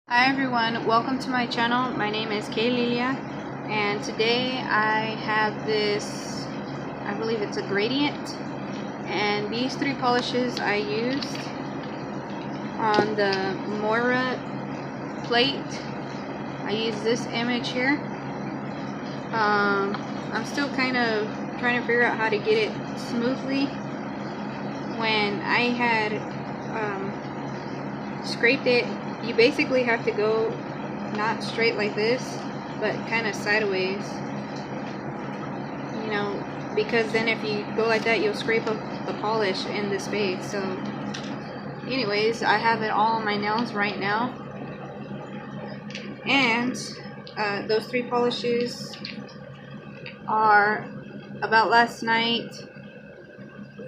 Hi everyone, welcome to my channel. My name is Kay Lilia, and today I have this, I believe it's a gradient, and these three polishes I used on the Mora plate. I used this image here. I'm still kind of trying to figure out how to get it smoothly. When I had scraped it, you basically have to go not straight like this, but kind of sideways, you know, because then if you go like that, you'll scrape up the polish in the space. So anyways, I have it all on my nails right now, and those three polishes are About Last Night,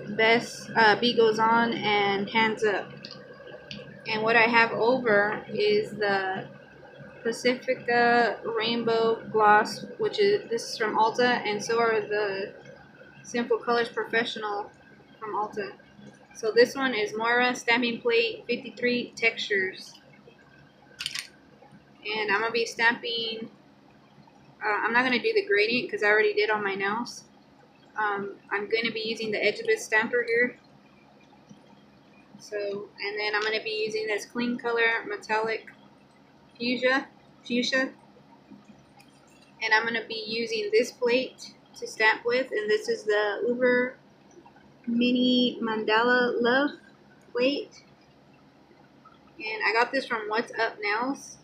Best, Beat Goes On, and Hands Up. And what I have over is the Pacifica Rainbow Gloss, this is from Ulta, and so are the Simple Colors Professional from Ulta. So this one is Moira Stamping Plate 53 Textures. And I'm going to be stamping, I'm not going to do the gradient because I already did on my nails. I'm going to be using the Edge of It stamper here. So, and then I'm going to be using this Clean Color Metallic Fuchsia. And I'm going to be using this plate to stamp with, and this is the Uber Mini Mandala Love plate. And I got this from What's Up Nails.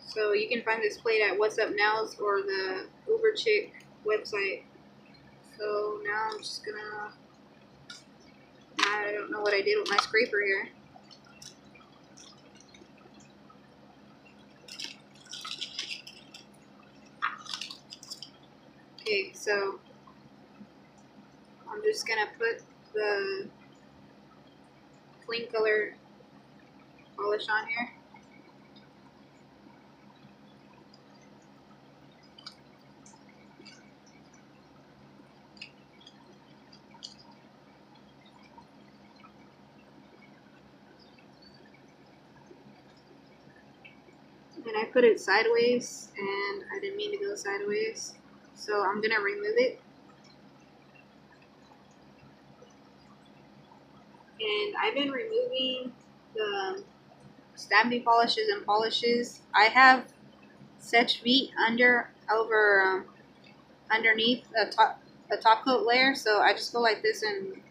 So you can find this plate at What's Up Nails or the Uber Chick website. So now I'm just gonna, I don't know what I did with my scraper here. Okay, so I'm just gonna put the Clean Color polish on here. And I put it sideways, and I didn't mean to go sideways. So I'm gonna remove it. And I've been removing the stamping polishes and polishes. I have Sech Vite underneath the top coat layer, so I just go like this and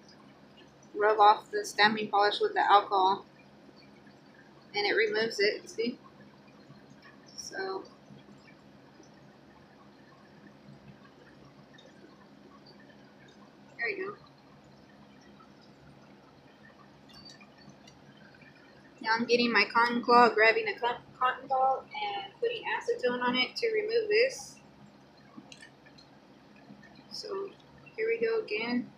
rub off the stamping polish with the alcohol, and it removes it. See? So there you go. Now I'm getting my cotton claw, grabbing a cotton ball, and putting acetone on it to remove this. So here we go again.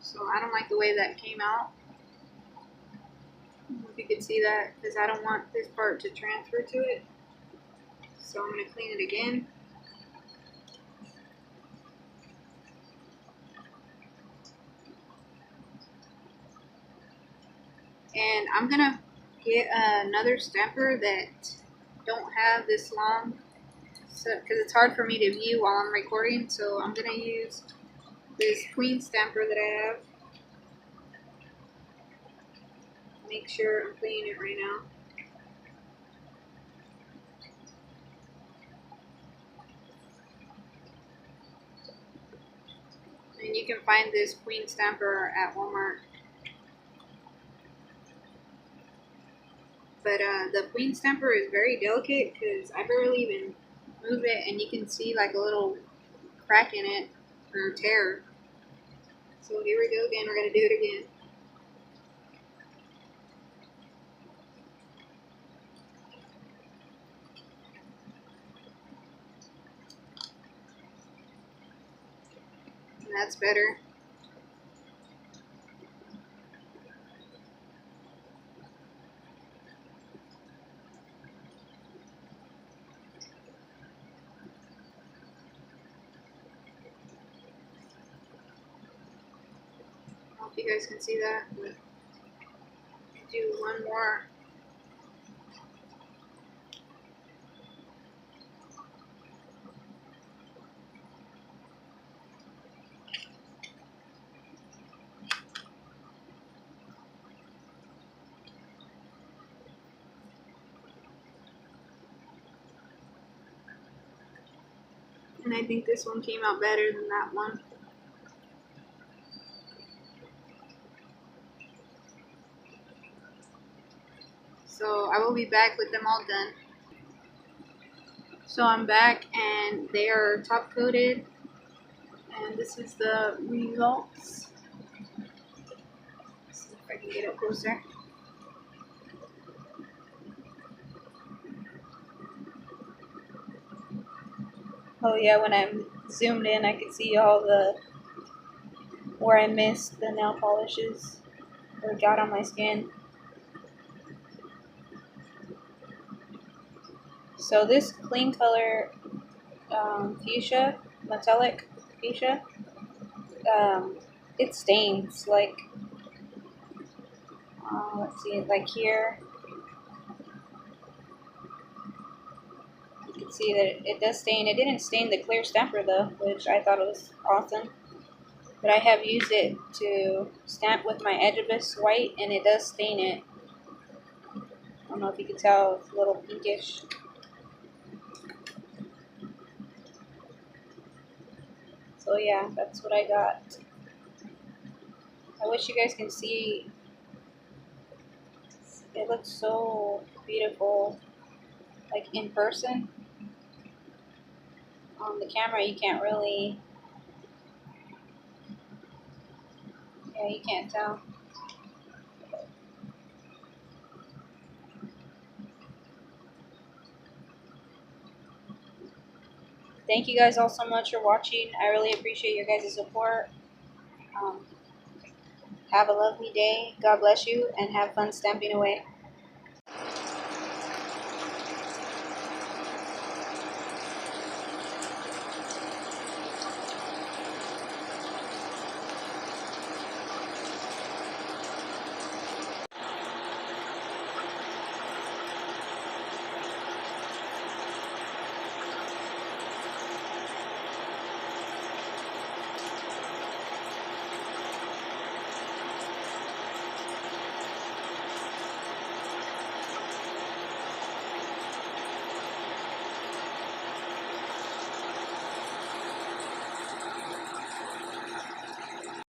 So I don't like the way that came out. I don't know if you can see that, because I don't want this part to transfer to it. So I'm going to clean it again. And I'm going to get another stamper that don't have this long, so because it's hard for me to view while I'm recording. So I'm going to use this Queen stamper that I have. Make sure I'm cleaning it right now. And you can find this Queen stamper at Walmart. But the Queen stamper is very delicate because I barely even move it, and you can see like a little crack in it or tear. So here we go again. We're going to do it again. And that's better. if you guys can see that. But do one more. And I think this one came out better than that one. So I will be back with them all done. So I'm back and they are top coated. And this is the results. Let's see if I can get up closer. Oh yeah, when I'm zoomed in I can see all the where I missed the nail polishes or got on my skin. So this clean color fuchsia, metallic fuchsia, it stains like, let's see, like here. You can see that it does stain. It didn't stain the clear stamper though, which I thought was awesome. But I have used it to stamp with my Edgebus white, and it does stain it. I don't know if you can tell, it's a little pinkish. So yeah, that's what I got. I wish you guys can see. It looks so beautiful, like in person. On the camera, you can't really. Yeah, you can't tell. Thank you guys all so much for watching. I really appreciate your guys' support. Have a lovely day. God bless you, and have fun stamping away.